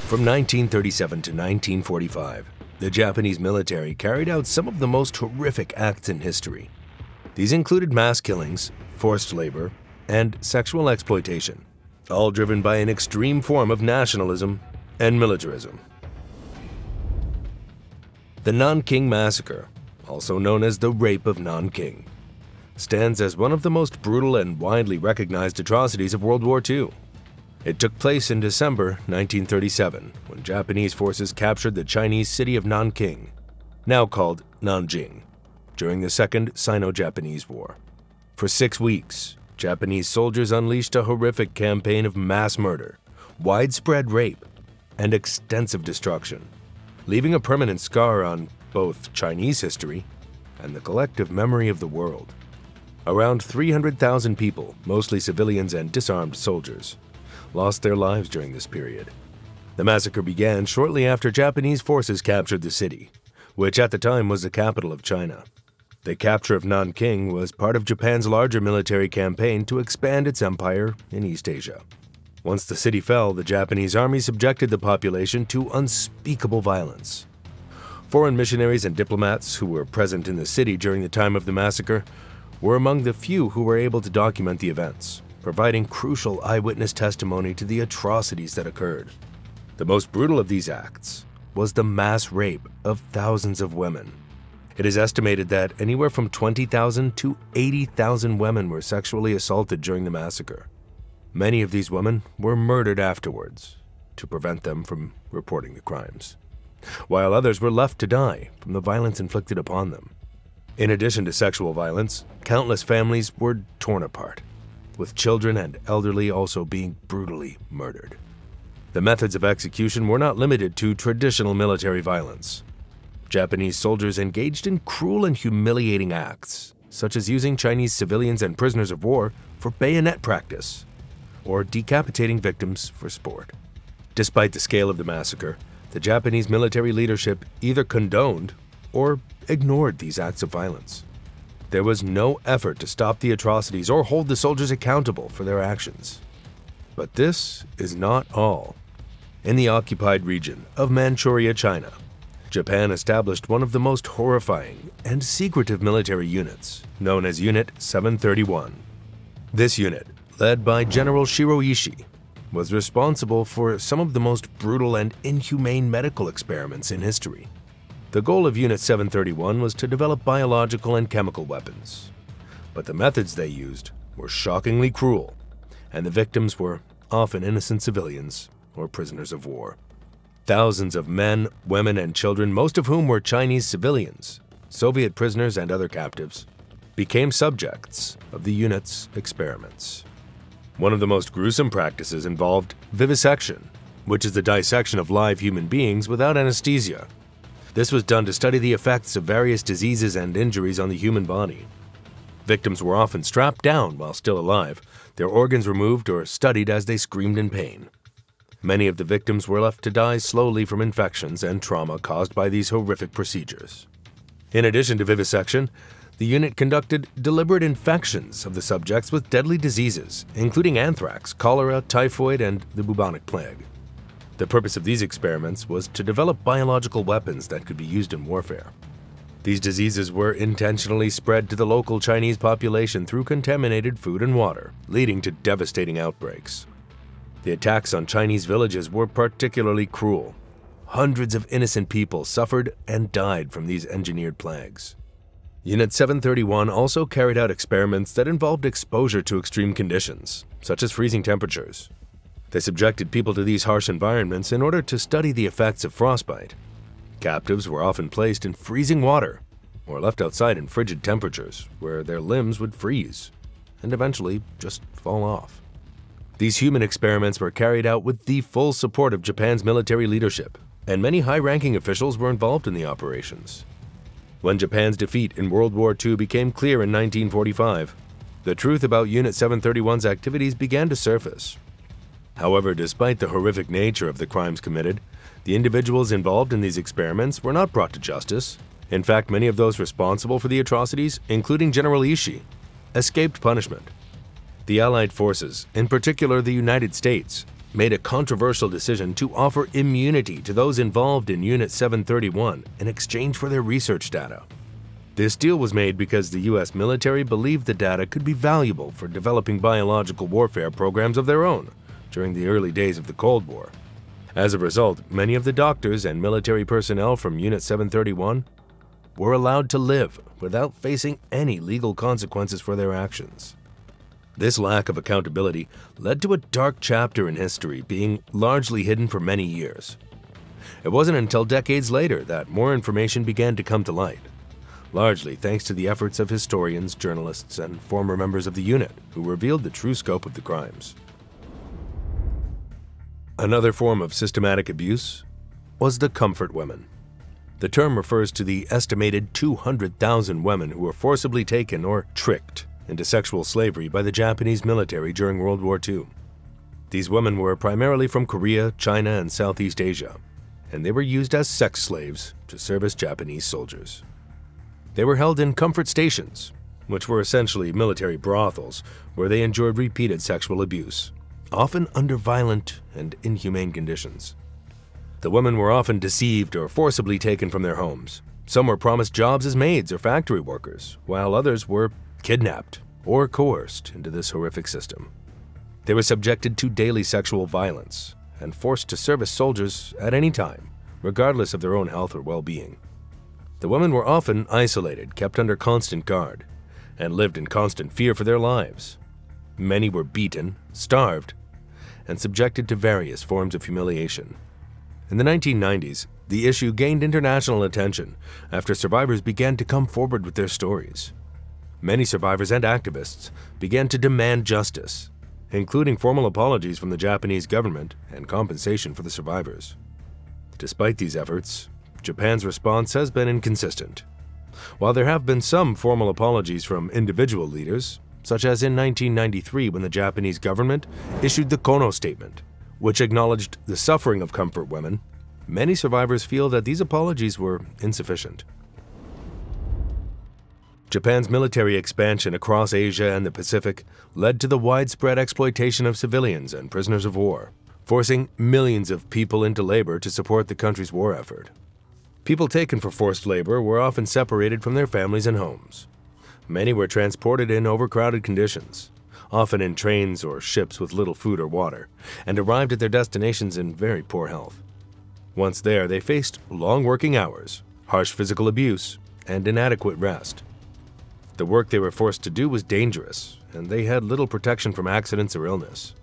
From 1937 to 1945, the Japanese military carried out some of the most horrific acts in history. These included mass killings, forced labor, and sexual exploitation, all driven by an extreme form of nationalism and militarism. The Nanking Massacre, also known as the Rape of Nanking, stands as one of the most brutal and widely recognized atrocities of World War II. It took place in December 1937, when Japanese forces captured the Chinese city of Nanking, now called Nanjing, during the Second Sino-Japanese War. For 6 weeks, Japanese soldiers unleashed a horrific campaign of mass murder, widespread rape, and extensive destruction, leaving a permanent scar on both Chinese history and the collective memory of the world. Around 300,000 people, mostly civilians and disarmed soldiers, lost their lives during this period. The massacre began shortly after Japanese forces captured the city, which at the time was the capital of China. The capture of Nanking was part of Japan's larger military campaign to expand its empire in East Asia. Once the city fell, the Japanese army subjected the population to unspeakable violence. Foreign missionaries and diplomats who were present in the city during the time of the massacre were among the few who were able to document the events, providing crucial eyewitness testimony to the atrocities that occurred. The most brutal of these acts was the mass rape of thousands of women. It is estimated that anywhere from 20,000 to 80,000 women were sexually assaulted during the massacre. Many of these women were murdered afterwards to prevent them from reporting the crimes, while others were left to die from the violence inflicted upon them. In addition to sexual violence, countless families were torn apart, with children and elderly also being brutally murdered. The methods of execution were not limited to traditional military violence. Japanese soldiers engaged in cruel and humiliating acts, such as using Chinese civilians and prisoners of war for bayonet practice, or decapitating victims for sport. Despite the scale of the massacre, the Japanese military leadership either condoned or ignored these acts of violence. There was no effort to stop the atrocities or hold the soldiers accountable for their actions. But this is not all. In the occupied region of Manchuria, China, Japan established one of the most horrifying and secretive military units, known as Unit 731. This unit, led by General Shiroishi, was responsible for some of the most brutal and inhumane medical experiments in history. The goal of Unit 731 was to develop biological and chemical weapons, but the methods they used were shockingly cruel, and the victims were often innocent civilians or prisoners of war. Thousands of men, women, and children, most of whom were Chinese civilians, Soviet prisoners, and other captives, became subjects of the unit's experiments. One of the most gruesome practices involved vivisection, which is the dissection of live human beings without anesthesia. This was done to study the effects of various diseases and injuries on the human body. Victims were often strapped down while still alive, their organs removed or studied as they screamed in pain. Many of the victims were left to die slowly from infections and trauma caused by these horrific procedures. In addition to vivisection, the unit conducted deliberate infections of the subjects with deadly diseases, including anthrax, cholera, typhoid, and the bubonic plague. The purpose of these experiments was to develop biological weapons that could be used in warfare. These diseases were intentionally spread to the local Chinese population through contaminated food and water, leading to devastating outbreaks. The attacks on Chinese villages were particularly cruel. Hundreds of innocent people suffered and died from these engineered plagues. Unit 731 also carried out experiments that involved exposure to extreme conditions, such as freezing temperatures. They subjected people to these harsh environments in order to study the effects of frostbite. Captives were often placed in freezing water or left outside in frigid temperatures where their limbs would freeze and eventually just fall off. These human experiments were carried out with the full support of Japan's military leadership, and many high-ranking officials were involved in the operations. When Japan's defeat in World War II became clear in 1945, the truth about Unit 731's activities began to surface. However, despite the horrific nature of the crimes committed, the individuals involved in these experiments were not brought to justice. In fact, many of those responsible for the atrocities, including General Ishii, escaped punishment. The Allied forces, in particular the United States, made a controversial decision to offer immunity to those involved in Unit 731 in exchange for their research data. This deal was made because the U.S. military believed the data could be valuable for developing biological warfare programs of their own during the early days of the Cold War. As a result, many of the doctors and military personnel from Unit 731 were allowed to live without facing any legal consequences for their actions. This lack of accountability led to a dark chapter in history being largely hidden for many years. It wasn't until decades later that more information began to come to light, largely thanks to the efforts of historians, journalists, and former members of the unit who revealed the true scope of the crimes. Another form of systematic abuse was the comfort women. The term refers to the estimated 200,000 women who were forcibly taken or tricked into sexual slavery by the Japanese military during World War II. These women were primarily from Korea, China, and Southeast Asia, and they were used as sex slaves to serve as Japanese soldiers. They were held in comfort stations, which were essentially military brothels where they endured repeated sexual abuse, often under violent and inhumane conditions. The women were often deceived or forcibly taken from their homes. Some were promised jobs as maids or factory workers, while others were kidnapped or coerced into this horrific system. They were subjected to daily sexual violence and forced to serve as soldiers at any time, regardless of their own health or well-being. The women were often isolated, kept under constant guard, and lived in constant fear for their lives. Many were beaten, starved, and subjected to various forms of humiliation. In the 1990s, the issue gained international attention after survivors began to come forward with their stories. Many survivors and activists began to demand justice, including formal apologies from the Japanese government and compensation for the survivors. Despite these efforts, Japan's response has been inconsistent. While there have been some formal apologies from individual leaders, such as in 1993 when the Japanese government issued the Kono Statement, which acknowledged the suffering of comfort women, many survivors feel that these apologies were insufficient. Japan's military expansion across Asia and the Pacific led to the widespread exploitation of civilians and prisoners of war, forcing millions of people into labor to support the country's war effort. People taken for forced labor were often separated from their families and homes. Many were transported in overcrowded conditions, often in trains or ships with little food or water, and arrived at their destinations in very poor health. Once there, they faced long working hours, harsh physical abuse, and inadequate rest. The work they were forced to do was dangerous, and they had little protection from accidents or illness.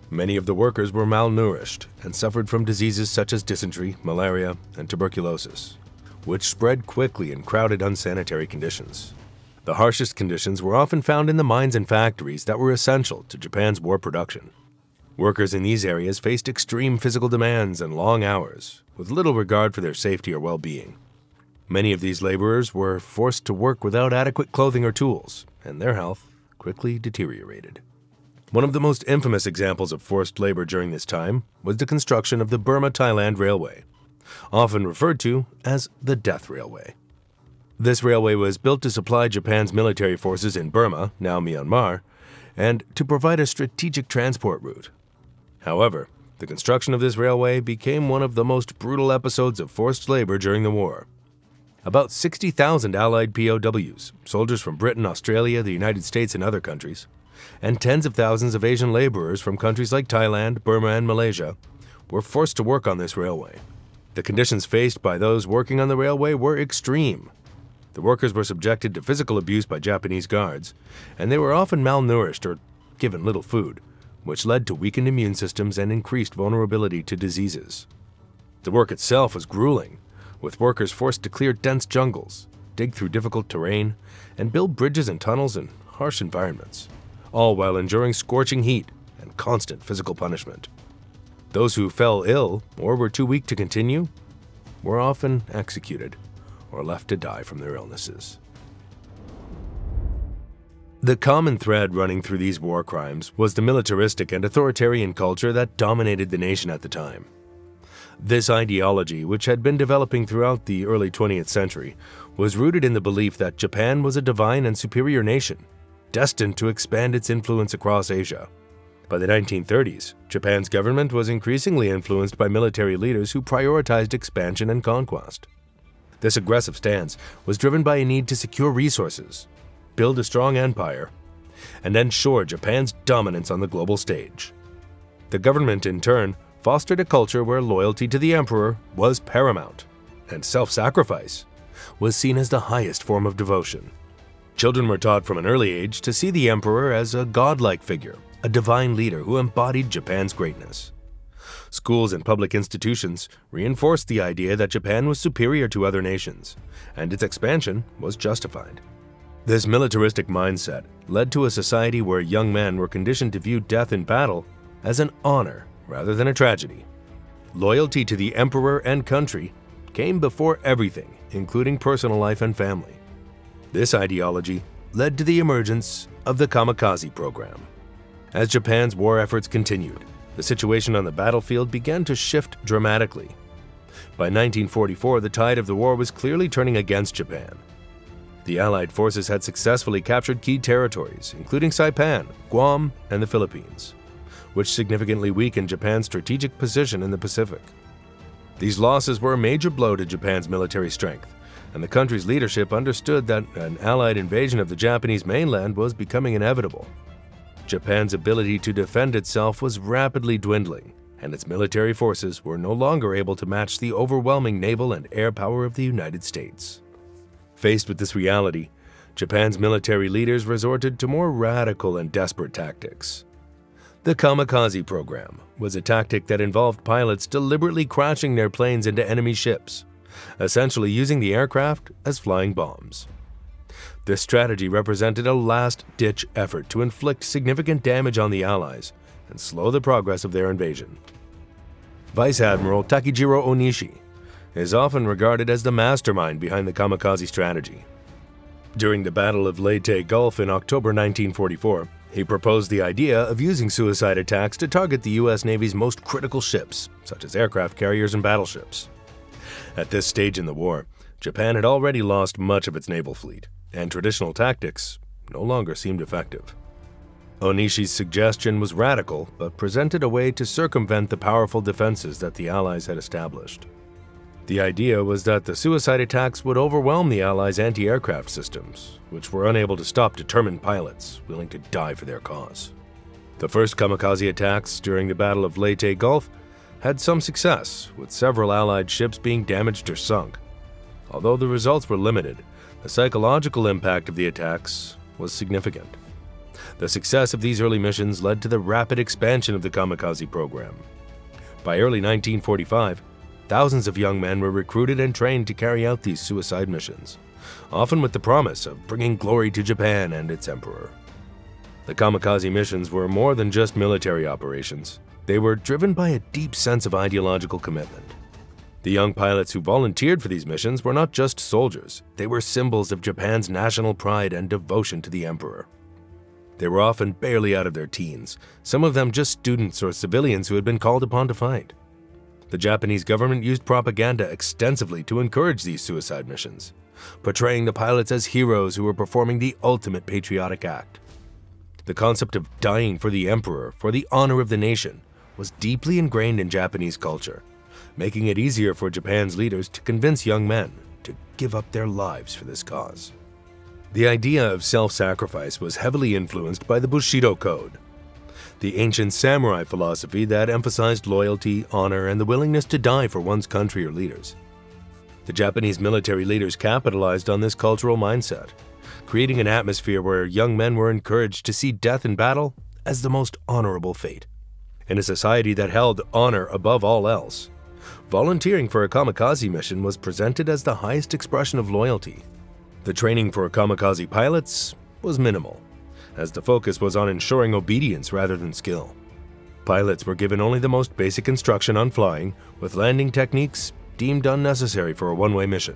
Many of the workers were malnourished and suffered from diseases such as dysentery, malaria, and tuberculosis, which spread quickly in crowded, unsanitary conditions. The harshest conditions were often found in the mines and factories that were essential to Japan's war production. Workers in these areas faced extreme physical demands and long hours, with little regard for their safety or well-being. Many of these laborers were forced to work without adequate clothing or tools, and their health quickly deteriorated. One of the most infamous examples of forced labor during this time was the construction of the Burma-Thailand Railway, often referred to as the Death Railway. This railway was built to supply Japan's military forces in Burma, now Myanmar, and to provide a strategic transport route. However, the construction of this railway became one of the most brutal episodes of forced labor during the war. About 60,000 Allied POWs, soldiers from Britain, Australia, the United States, and other countries, and tens of thousands of Asian laborers from countries like Thailand, Burma, and Malaysia were forced to work on this railway. The conditions faced by those working on the railway were extreme. The workers were subjected to physical abuse by Japanese guards, and they were often malnourished or given little food, which led to weakened immune systems and increased vulnerability to diseases. The work itself was grueling, with workers forced to clear dense jungles, dig through difficult terrain, and build bridges and tunnels in harsh environments, all while enduring scorching heat and constant physical punishment. Those who fell ill or were too weak to continue were often executed or left to die from their illnesses. The common thread running through these war crimes was the militaristic and authoritarian culture that dominated the nation at the time. This ideology, which had been developing throughout the early 20th century, was rooted in the belief that Japan was a divine and superior nation, destined to expand its influence across Asia, By the 1930s, Japan's government was increasingly influenced by military leaders who prioritized expansion and conquest. This aggressive stance was driven by a need to secure resources, build a strong empire, and ensure Japan's dominance on the global stage. The government, in turn, fostered a culture where loyalty to the emperor was paramount, and self-sacrifice was seen as the highest form of devotion. Children were taught from an early age to see the emperor as a godlike figure, a divine leader who embodied Japan's greatness. Schools and public institutions reinforced the idea that Japan was superior to other nations, and its expansion was justified. This militaristic mindset led to a society where young men were conditioned to view death in battle as an honor rather than a tragedy. Loyalty to the emperor and country came before everything, including personal life and family. This ideology led to the emergence of the kamikaze program. As Japan's war efforts continued, the situation on the battlefield began to shift dramatically. By 1944, the tide of the war was clearly turning against Japan. The Allied forces had successfully captured key territories, including Saipan, Guam, and the Philippines, which significantly weakened Japan's strategic position in the Pacific. These losses were a major blow to Japan's military strength, and the country's leadership understood that an Allied invasion of the Japanese mainland was becoming inevitable. Japan's ability to defend itself was rapidly dwindling, and its military forces were no longer able to match the overwhelming naval and air power of the United States. Faced with this reality, Japan's military leaders resorted to more radical and desperate tactics. The kamikaze program was a tactic that involved pilots deliberately crashing their planes into enemy ships, essentially using the aircraft as flying bombs. This strategy represented a last-ditch effort to inflict significant damage on the Allies and slow the progress of their invasion. Vice Admiral Takejiro Onishi is often regarded as the mastermind behind the kamikaze strategy. During the Battle of Leyte Gulf in October 1944, he proposed the idea of using suicide attacks to target the U.S. Navy's most critical ships, such as aircraft carriers and battleships. At this stage in the war, Japan had already lost much of its naval fleet, and traditional tactics no longer seemed effective. Onishi's suggestion was radical, but presented a way to circumvent the powerful defenses that the Allies had established. The idea was that the suicide attacks would overwhelm the Allies' anti-aircraft systems, which were unable to stop determined pilots willing to die for their cause. The first kamikaze attacks during the Battle of Leyte Gulf had some success, with several Allied ships being damaged or sunk. Although the results were limited, the psychological impact of the attacks was significant. The success of these early missions led to the rapid expansion of the kamikaze program. By early 1945, thousands of young men were recruited and trained to carry out these suicide missions, often with the promise of bringing glory to Japan and its emperor. The kamikaze missions were more than just military operations. They were driven by a deep sense of ideological commitment. The young pilots who volunteered for these missions were not just soldiers, they were symbols of Japan's national pride and devotion to the emperor. They were often barely out of their teens, some of them just students or civilians who had been called upon to fight. The Japanese government used propaganda extensively to encourage these suicide missions, portraying the pilots as heroes who were performing the ultimate patriotic act. The concept of dying for the emperor, for the honor of the nation, was deeply ingrained in Japanese culture, making it easier for Japan's leaders to convince young men to give up their lives for this cause. The idea of self-sacrifice was heavily influenced by the Bushido Code, the ancient samurai philosophy that emphasized loyalty, honor, and the willingness to die for one's country or leaders. The Japanese military leaders capitalized on this cultural mindset, creating an atmosphere where young men were encouraged to see death in battle as the most honorable fate. In a society that held honor above all else, volunteering for a kamikaze mission was presented as the highest expression of loyalty. The training for kamikaze pilots was minimal, as the focus was on ensuring obedience rather than skill. Pilots were given only the most basic instruction on flying, with landing techniques deemed unnecessary for a one-way mission.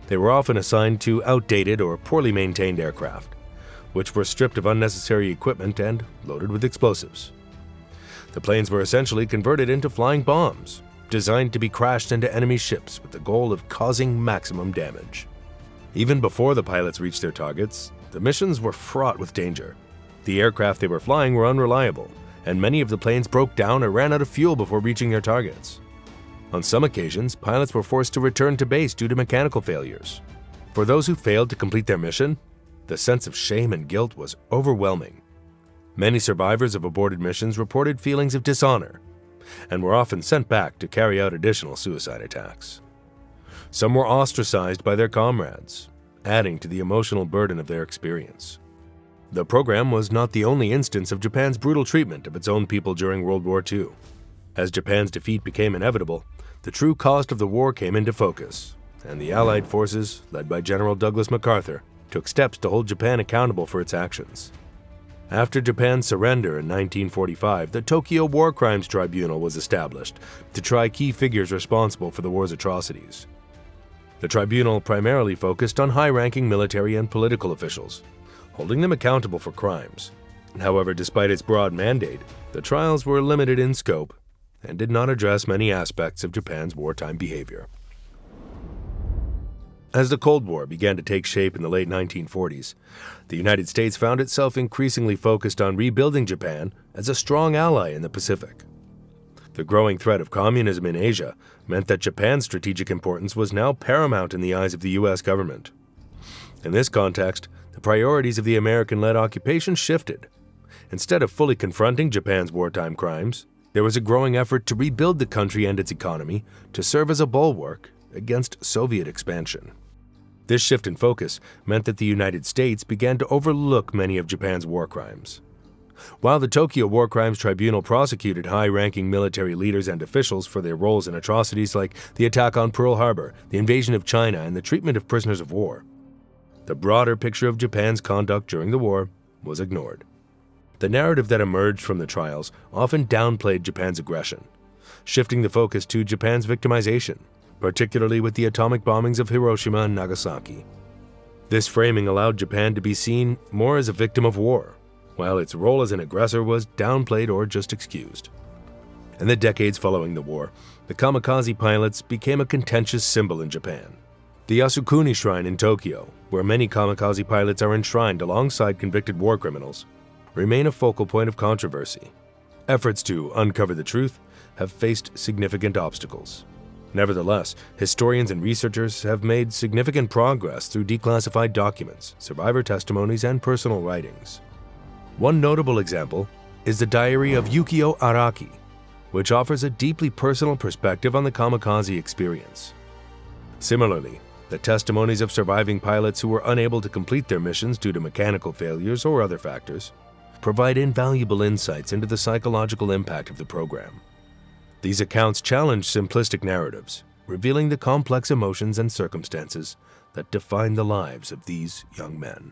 They were often assigned to outdated or poorly maintained aircraft, which were stripped of unnecessary equipment and loaded with explosives. The planes were essentially converted into flying bombs, designed to be crashed into enemy ships with the goal of causing maximum damage. Even before the pilots reached their targets, the missions were fraught with danger. The aircraft they were flying were unreliable, and many of the planes broke down or ran out of fuel before reaching their targets. On some occasions, pilots were forced to return to base due to mechanical failures. For those who failed to complete their mission, the sense of shame and guilt was overwhelming. Many survivors of aborted missions reported feelings of dishonor and were often sent back to carry out additional suicide attacks. Some were ostracized by their comrades, adding to the emotional burden of their experience. The program was not the only instance of Japan's brutal treatment of its own people during World War II. As Japan's defeat became inevitable, the true cost of the war came into focus, and the Allied forces, led by General Douglas MacArthur, took steps to hold Japan accountable for its actions. After Japan's surrender in 1945, the Tokyo War Crimes Tribunal was established to try key figures responsible for the war's atrocities. The tribunal primarily focused on high-ranking military and political officials, holding them accountable for crimes. However, despite its broad mandate, the trials were limited in scope and did not address many aspects of Japan's wartime behavior. As the Cold War began to take shape in the late 1940s, the United States found itself increasingly focused on rebuilding Japan as a strong ally in the Pacific. The growing threat of communism in Asia meant that Japan's strategic importance was now paramount in the eyes of the U.S. government. In this context, the priorities of the American-led occupation shifted. Instead of fully confronting Japan's wartime crimes, there was a growing effort to rebuild the country and its economy to serve as a bulwark against Soviet expansion. This shift in focus meant that the United States began to overlook many of Japan's war crimes. While the Tokyo War Crimes Tribunal prosecuted high-ranking military leaders and officials for their roles in atrocities like the attack on Pearl Harbor, the invasion of China, and the treatment of prisoners of war, the broader picture of Japan's conduct during the war was ignored. The narrative that emerged from the trials often downplayed Japan's aggression, shifting the focus to Japan's victimization, particularly with the atomic bombings of Hiroshima and Nagasaki. This framing allowed Japan to be seen more as a victim of war, while its role as an aggressor was downplayed or just excused. In the decades following the war, the kamikaze pilots became a contentious symbol in Japan. The Yasukuni Shrine in Tokyo, where many kamikaze pilots are enshrined alongside convicted war criminals, remain a focal point of controversy. Efforts to uncover the truth have faced significant obstacles. Nevertheless, historians and researchers have made significant progress through declassified documents, survivor testimonies, and personal writings. One notable example is the diary of Yukio Araki, which offers a deeply personal perspective on the kamikaze experience. Similarly, the testimonies of surviving pilots who were unable to complete their missions due to mechanical failures or other factors provide invaluable insights into the psychological impact of the program. These accounts challenge simplistic narratives, revealing the complex emotions and circumstances that define the lives of these young men.